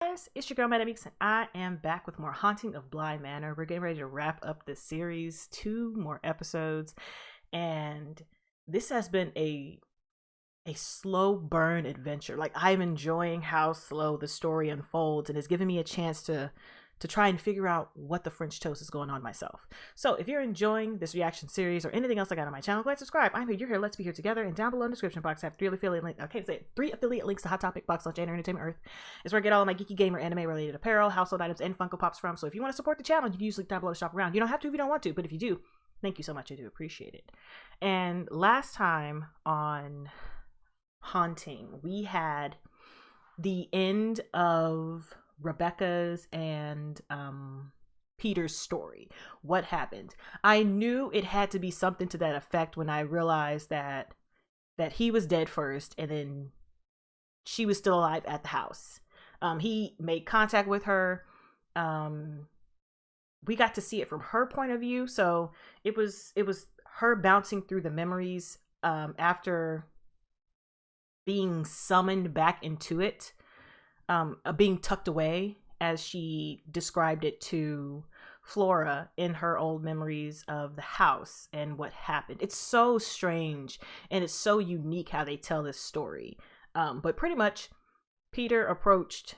Guys, it's your girl ManicMeeks, and I am back with more Haunting of Bly Manor. We're getting ready to wrap up this series, 2 more episodes, and this has been a slow burn adventure. Like, I'm enjoying how slow the story unfolds, and it's giving me a chance to try and figure out what the French toast is going on myself. So if you're enjoying this reaction series or anything else I got on my channel, go ahead and subscribe. I'm here, you're here, let's be here together. And down below in the description box, I have 3 affiliate links to Hot Topic, Box Lunch, and Entertainment Earth. Is where I get all of my geeky gamer anime related apparel, household items, and Funko Pops from. So if you want to support the channel, you can use link down below to shop around. You don't have to if you don't want to, but if you do, thank you so much. I do appreciate it. And last time on Haunting, we had the end of Rebecca's and Peter's story. What happened? I knew it had to be something to that effect when I realized that he was dead first, and then she was still alive at the house. He made contact with her. We got to see it from her point of view, so it was her bouncing through the memories after being summoned back into it. Being tucked away, as she described it to Flora in her old memories of the house and what happened. It's so strange and it's so unique how they tell this story. But pretty much, Peter approached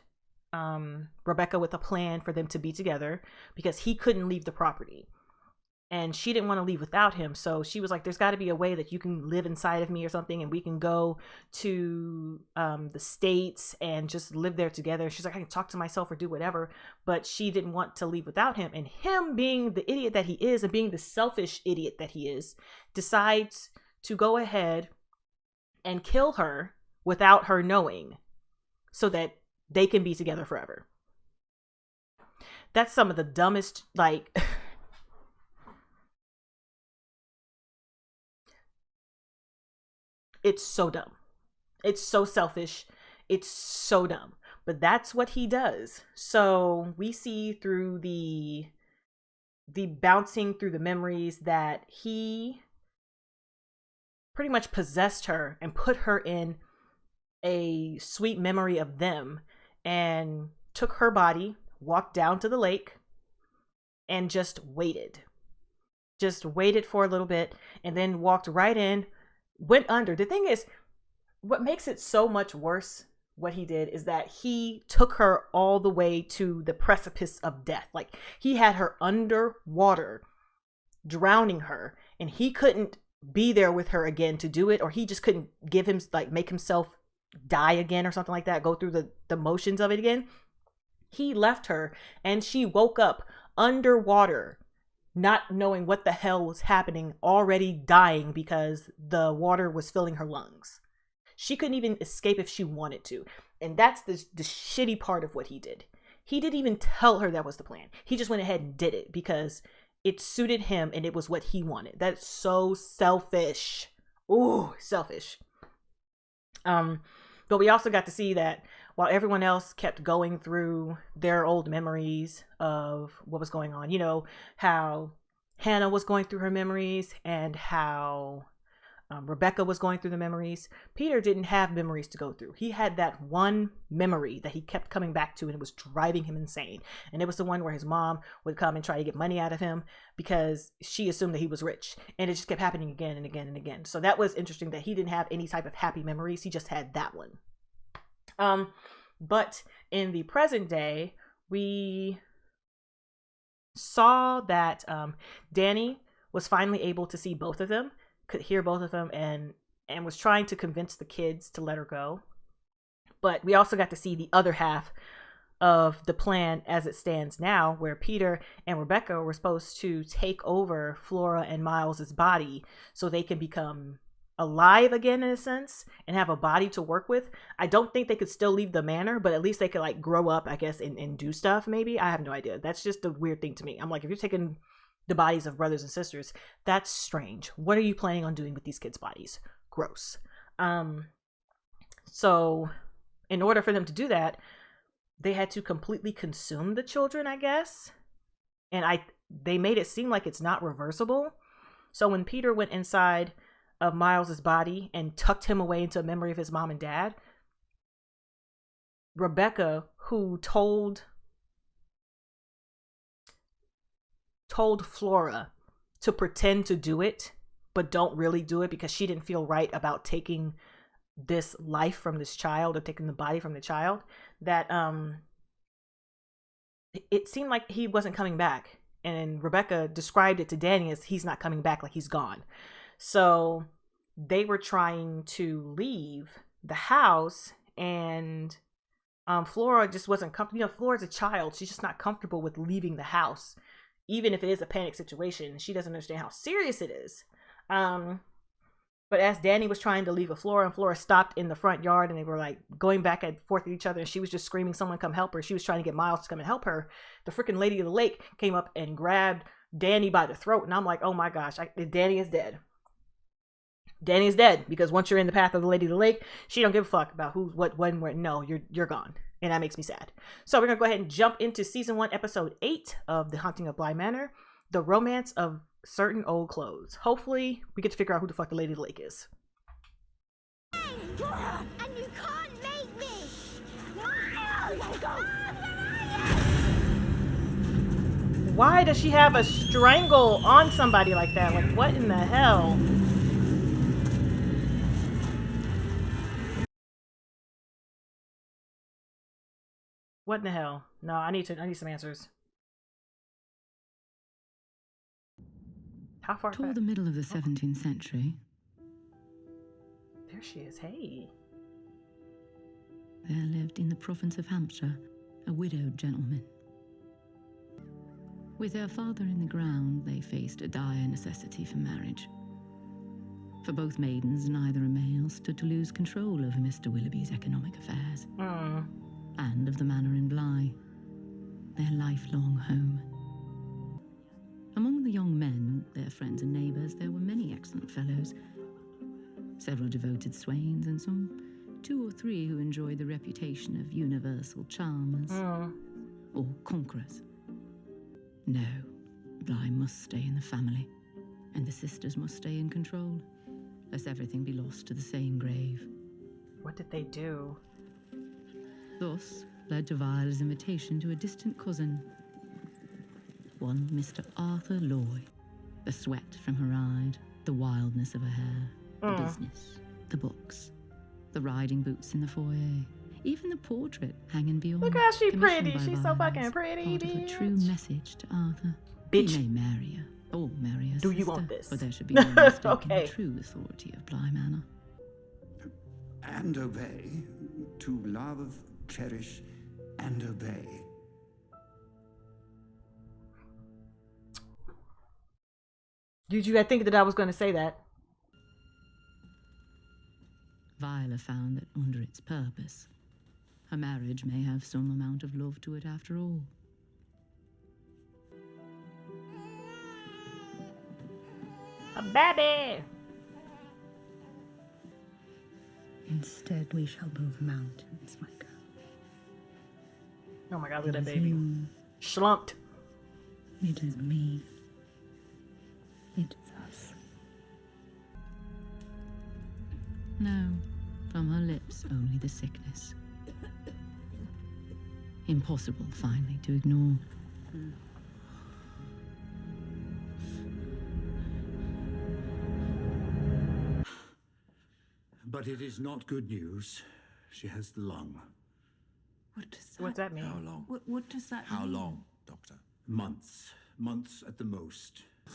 Rebecca with a plan for them to be together because he couldn't leave the property. And she didn't want to leave without him. So she was like, there's got to be a way that you can live inside of me or something, and we can go to the States and just live there together. She's like, I can talk to myself or do whatever. But she didn't want to leave without him. And him, being the idiot that he is and being the selfish idiot that he is, decides to go ahead and kill her without her knowing so that they can be together forever. That's some of the dumbest, like... It's so dumb. It's so selfish. It's so dumb. But that's what he does. So we see through the bouncing through the memories that he pretty much possessed her and put her in a sweet memory of them, and took her body, walked down to the lake, and just waited. Just waited for a little bit, and then walked right in, went under. The thing is, what makes it so much worse, what he did, is that he took her all the way to the precipice of death. Like, he had her underwater, drowning her, and he couldn't be there with her again to do it, or he just couldn't make himself die again or something like that, go through the motions of it again. He left her, and she woke up underwater, not knowing what the hell was happening, already dying because the water was filling her lungs. She couldn't even escape if she wanted to. And that's the shitty part of what he did. He didn't even tell her that was the plan. He just went ahead and did it because it suited him and it was what he wanted. That's so selfish. Ooh, selfish. But we also got to see that while everyone else kept going through their old memories of what was going on, you know, how Hannah was going through her memories and how Rebecca was going through the memories, Peter didn't have memories to go through. He had that one memory that he kept coming back to, and it was driving him insane. And it was the one where his mom would come and try to get money out of him because she assumed that he was rich. And it just kept happening again and again and again. So that was interesting that he didn't have any type of happy memories. He just had that one. But in the present day, we saw that Danny was finally able to see both of them, could hear both of them, and was trying to convince the kids to let her go. But we also got to see the other half of the plan as it stands now, where Peter and Rebecca were supposed to take over Flora and Miles's body so they can become alive again, in a sense, and have a body to work with. I don't think they could still leave the manor, but at least they could like grow up, I guess, and do stuff. Maybe, I have no idea. That's just a weird thing to me. I'm like, if you're taking the bodies of brothers and sisters, that's strange. What are you planning on doing with these kids' bodies? Gross. So in order for them to do that, they had to completely consume the children, I guess. And they made it seem like it's not reversible. So when Peter went inside of Miles's body and tucked him away into a memory of his mom and dad, Rebecca, who told Flora to pretend to do it, but don't really do it because she didn't feel right about taking this life from this child, or taking the body from the child, that it seemed like he wasn't coming back. And Rebecca described it to Danny as he's not coming back, like he's gone. So they were trying to leave the house, and Flora just wasn't comfortable. You know, Flora's a child. She's just not comfortable with leaving the house, even if it is a panic situation. She doesn't understand how serious it is. But as Danny was trying to leave with Flora, and Flora stopped in the front yard, and they were like going back and forth with each other, and she was just screaming, "Someone come help her." She was trying to get Miles to come and help her. The freaking Lady of the Lake came up and grabbed Danny by the throat, and I'm like, oh my gosh, Danny is dead. Danny is dead, because once you're in the path of the Lady of the Lake, she don't give a fuck about who's what, when, where. No, you're gone. And that makes me sad. So we're going to go ahead and jump into season 1, episode 8 of The Haunting of Bly Manor, The Romance of Certain Old Clothes. Hopefully, we get to figure out who the fuck the Lady of the Lake is. And you can't make me! Oh, God. Why does she have a strangle on somebody like that? Like, what in the hell? What in the hell? No, I need some answers. How far Toward back? the middle of the 17th century, there she is. Hey. there lived in the province of Hampshire a widowed gentleman. With their father in the ground, they faced a dire necessity for marriage. For both maidens, neither a male stood to lose control over Mr. Willoughby's economic affairs, and of the manor in Bly, their lifelong home. Among the young men, their friends and neighbours, there were many excellent fellows, several devoted swains, and some 2 or 3 who enjoyed the reputation of universal charmers or conquerors. No, Bly must stay in the family, and the sisters must stay in control, lest everything be lost to the same grave. What did they do? Thus led to Viola's invitation to a distant cousin, one Mr. Arthur Loy. The sweat from her eye, the wildness of her hair, the business, the books, the riding boots in the foyer, even the portrait hanging beyond. Look how she commissioned pretty. by She's so Viola fucking as pretty, part of a true bitch. message to Arthur. Bitch. He may marry her, or marry her Do sister, you want this? but there should be no mistake Okay. in the true authority of Bly Manor. And obey, to love, cherish, and obey. Did you think that I was going to say that? Viola found that under its purpose, her marriage may have some amount of love to it after all. A baby! Instead, we shall move mountains, my girl. Oh my god, look at that It is baby. you. Schlumped. It is me. It is us. No, from her lips only the sickness. Impossible, finally, to ignore. But it is not good news. She has the lung. What's that mean? How long? What does that How mean? long, Doctor? Months. Months at the most. I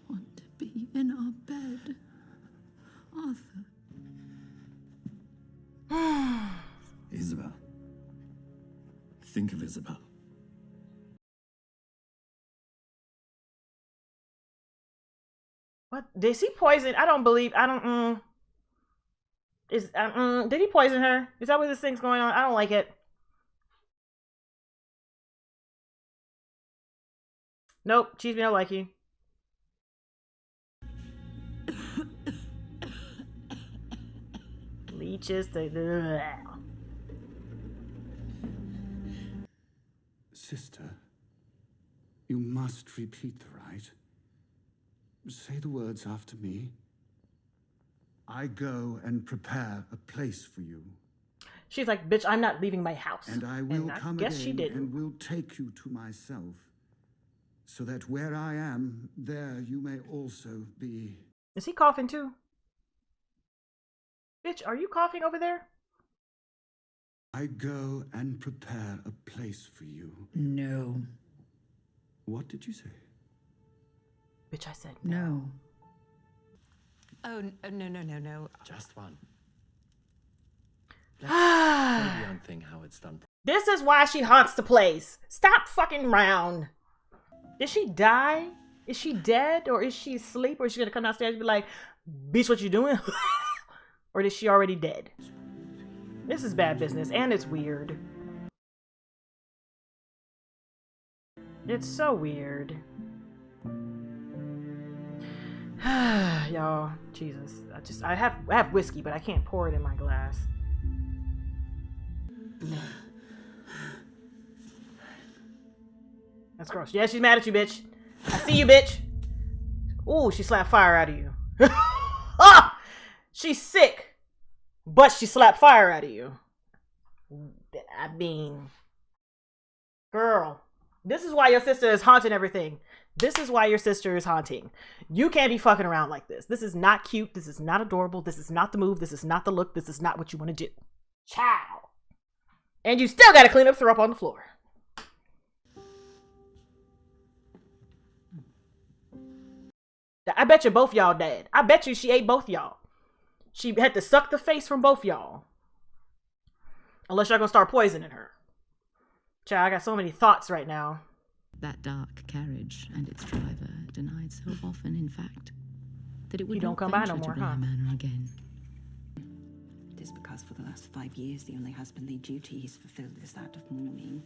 want to be in our bed. Arthur. Isabel. Think of Isabel. What? Did he poison? I don't. Did he poison her? Is that what this thing's going on? I don't like it. Nope. Cheese me, I don't like you. Leeches. Sister, you must repeat the rite. Say the words after me. I go and prepare a place for you. She's like, bitch, I'm not leaving my house. And I will come guess again she didn't. and will take you to myself, so that where I am, there you may also be. Is he coughing too? Bitch, are you coughing over there? I go and prepare a place for you. No. What did you say? Bitch, I said No. Oh, no. Just one. Let's show the young thing how it's done. This is why she haunts the place. Stop fucking round. Did she die? Is she dead? Or is she asleep? Or is she gonna come downstairs and be like, bitch, what you doing? Or is she already dead? This is bad business, and it's weird. It's so weird. Y'all, Jesus. I have whiskey, but I can't pour it in my glass. That's gross. Yeah, she's mad at you, bitch. I see you, bitch. Ooh, she slapped fire out of you. Ah! She's sick, but she slapped fire out of you. I mean, girl, this is why your sister is haunting everything. This is why your sister is haunting. You can't be fucking around like this. This is not cute. This is not adorable. This is not the move. This is not the look. This is not what you want to do. Ciao. And you still got to clean up syrup on the floor. I bet you both y'all dead. I bet you she ate both y'all. She had to suck the face from both y'all. Unless y'all gonna start poisoning her. Child, I got so many thoughts right now. That dark carriage and its driver denied so often, in fact, that it would don't not come by venture no more, to Bly huh? Manor again. It is because for the last 5 years, the only husbandly duty he's fulfilled is that of mourning.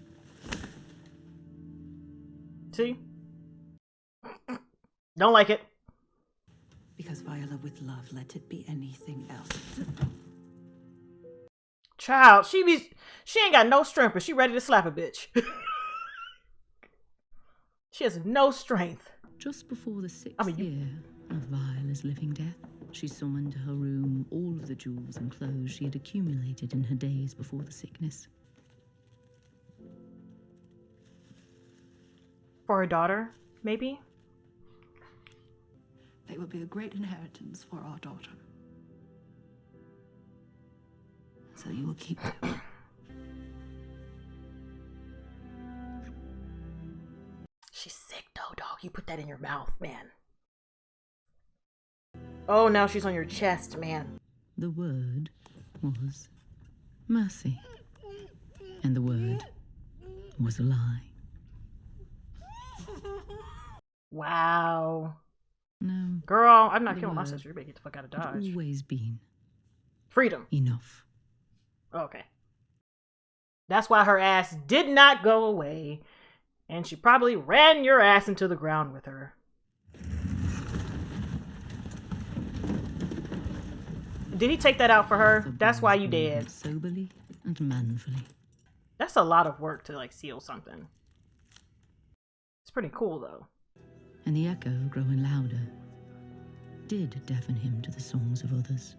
See? Don't like it. Because Viola with love, let it be anything else. Child, she ain't got no strength, but she ready to slap a bitch. She has no strength. Just before the 6th year of Viola's living death, she summoned to her room all of the jewels and clothes she had accumulated in her days before the sickness. For her daughter, maybe? They will be a great inheritance for our daughter. So you will keep them. She's sick though, dog. You put that in your mouth, man. Oh, now she's on your chest, man. The word was mercy. And the word was a lie. Wow. No. Girl, I'm not The killing my word sister. You better get the fuck out of had Dodge. always been Freedom. enough. Okay. That's why her ass did not go away. And she probably ran your ass into the ground with her. Did he take that out for her? That's why you dead. Soberly and manfully. That's a lot of work to like seal something. It's pretty cool though. And the echo, growing louder, did deafen him to the songs of others.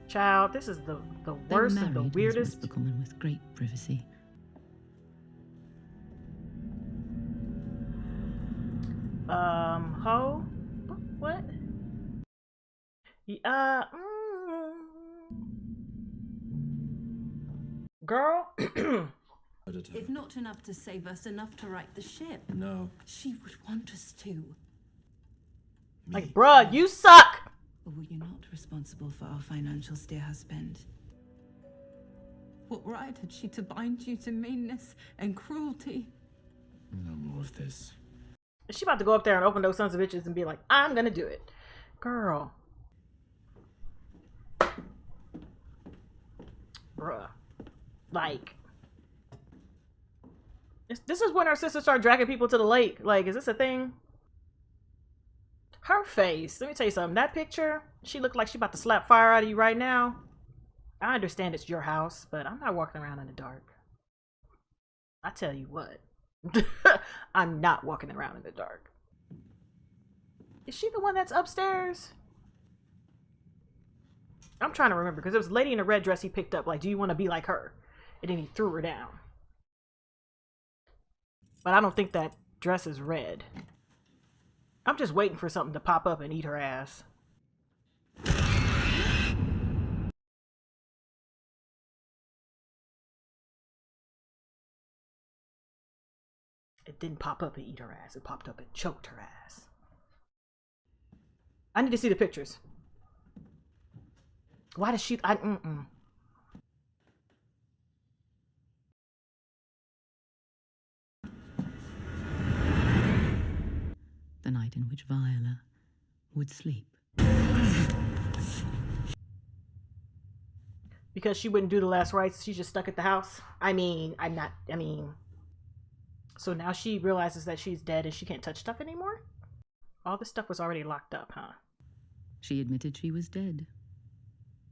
Child, this is the They were worst and married, the as was weirdest. becoming, with great privacy. Ho? What? Girl? If not enough to save us, enough to right the ship. No. She would want us to. Like, bruh, you suck! Or were you not responsible for our financials, dear husband? What right had she to bind you to meanness and cruelty? No more of this. She about to go up there and open those sons of bitches and be like, I'm gonna do it. Girl. Bruh. Like. This is when our sisters start dragging people to the lake. Like, is this a thing? Her face. Let me tell you something. That picture, she looked like she about to slap fire out of you right now. I understand it's your house, but I'm not walking around in the dark. I tell you what. I'm not walking around in the dark. Is she the one that's upstairs? I'm trying to remember because there was a lady in a red dress he picked up. Like, do you want to be like her? And then he threw her down. But I don't think that dress is red. I'm just waiting for something to pop up and eat her ass. It didn't pop up and eat her ass. It popped up and choked her ass. I need to see the pictures. Why does she... The night in which Viola would sleep. Because she wouldn't do the last rites, she's just stuck at the house. So now she realizes that she's dead and she can't touch stuff anymore? All this stuff was already locked up, huh? She admitted she was dead.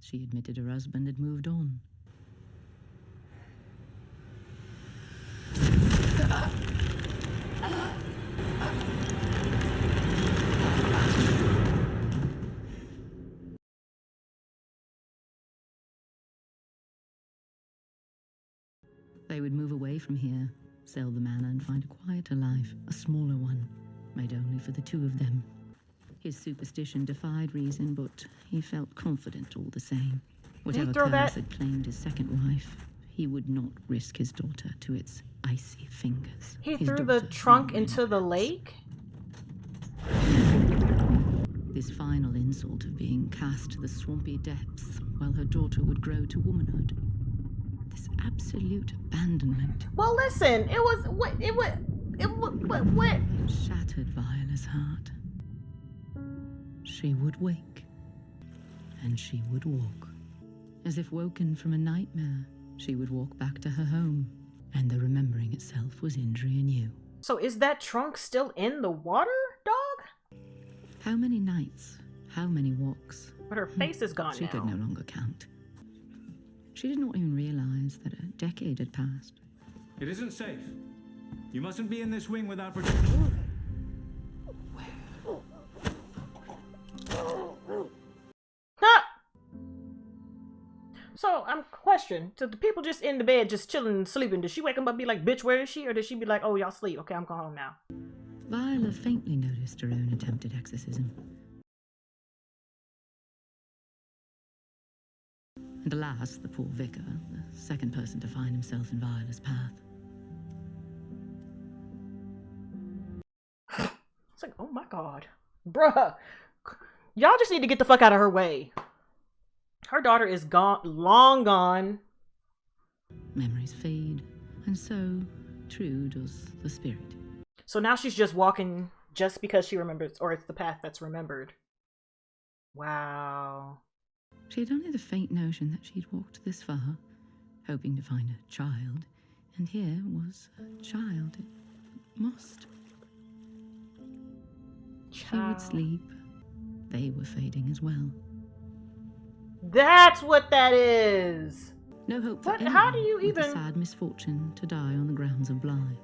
She admitted her husband had moved on. They would move away from here, sell the manor and find a quieter life, a smaller one, made only for the two of them. His superstition defied reason, but he felt confident all the same. Whatever curse had claimed his second wife, he would not risk his daughter to its icy fingers. He threw the trunk into the lake? This final insult of being cast to the swampy depths while her daughter would grow to womanhood. This absolute abandonment. Well, listen, it shattered Viola's heart. She would wake, and she would walk. As if woken from a nightmare, she would walk back to her home, and the remembering itself was injury anew. So is that trunk still in the water, dog? How many nights, how many walks? But her face is gone She now. could no longer count. She did not even realize that a decade had passed. It isn't safe. You mustn't be in this wing without protection. So I'm questioning. So the people just in the bed, just chilling and sleeping. Did she wake them up and be like, bitch, where is she? Or did she be like, oh, y'all sleep. Okay, I'm going home now. Viola faintly noticed her own attempted exorcism. And alas, the poor vicar, the second person to find himself in Viola's path. It's like, oh my God. Bruh. Y'all just need to get the fuck out of her way. Her daughter is gone, long gone. Memories fade, and so, true does the spirit. So now she's just walking just because she remembers, or it's the path that's remembered. Wow. She had only the faint notion that she'd walked this far, hoping to find a child, and here was a child. It must. She would sleep. They were fading as well. That's what that is. No hope for anyone how do you with even... the sad misfortune to die on the grounds of Bly.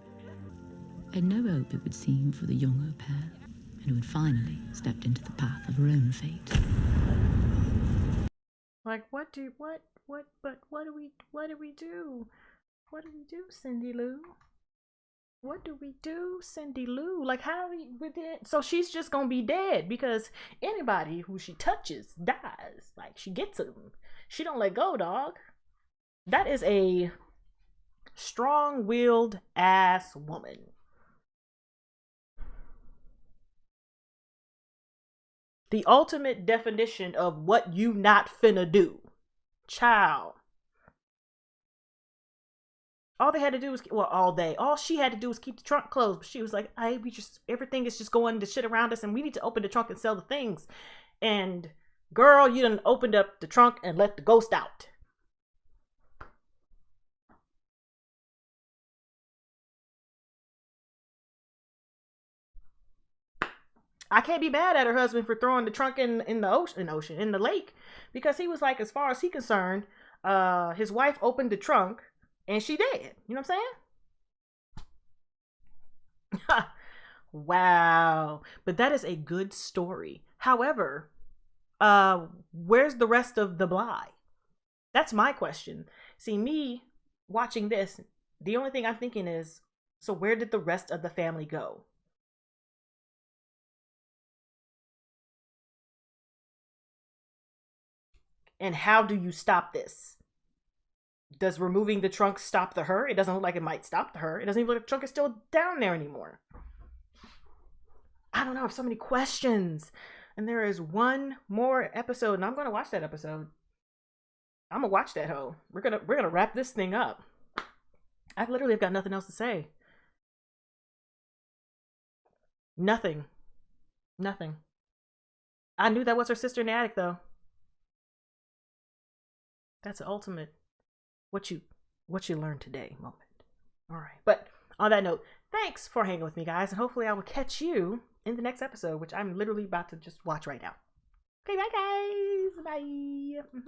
And no hope, it would seem, for the young au pair, who had finally stepped into the path of her own fate. Like, what do we do? What do we do, Cindy Lou? What do we do, Cindy Lou? Like, how we with it? So she's just gonna be dead because anybody who she touches dies. Like, she gets them. She don't let go, dog. That is a strong-willed ass woman. The ultimate definition of what you not finna do. Child. All she had to do was keep the trunk closed. But she was like, hey, everything is just going to shit around us and we need to open the trunk and sell the things. And girl, you done opened up the trunk and let the ghost out. I can't be mad at her husband for throwing the trunk in the lake, because he was like, as far as he's concerned, his wife opened the trunk and she dead. You know what I'm saying? Wow. But that is a good story. However, where's the rest of the Bly? That's my question. See, me watching this, the only thing I'm thinking is, so where did the rest of the family go? And how do you stop this? Does removing the trunk stop the her? It doesn't look like it might stop the her. It doesn't even look like the trunk is still down there anymore. I don't know. I have so many questions. And there is one more episode, and I'm gonna watch that episode. I'm gonna watch that hoe. We're gonna wrap this thing up. I literally have got nothing else to say. Nothing. Nothing. I knew that was her sister in the attic, though. That's the ultimate what you learned today moment. All right. But on that note, thanks for hanging with me, guys, and hopefully I will catch you in the next episode, which I'm literally about to just watch right now. Okay, bye guys. Bye.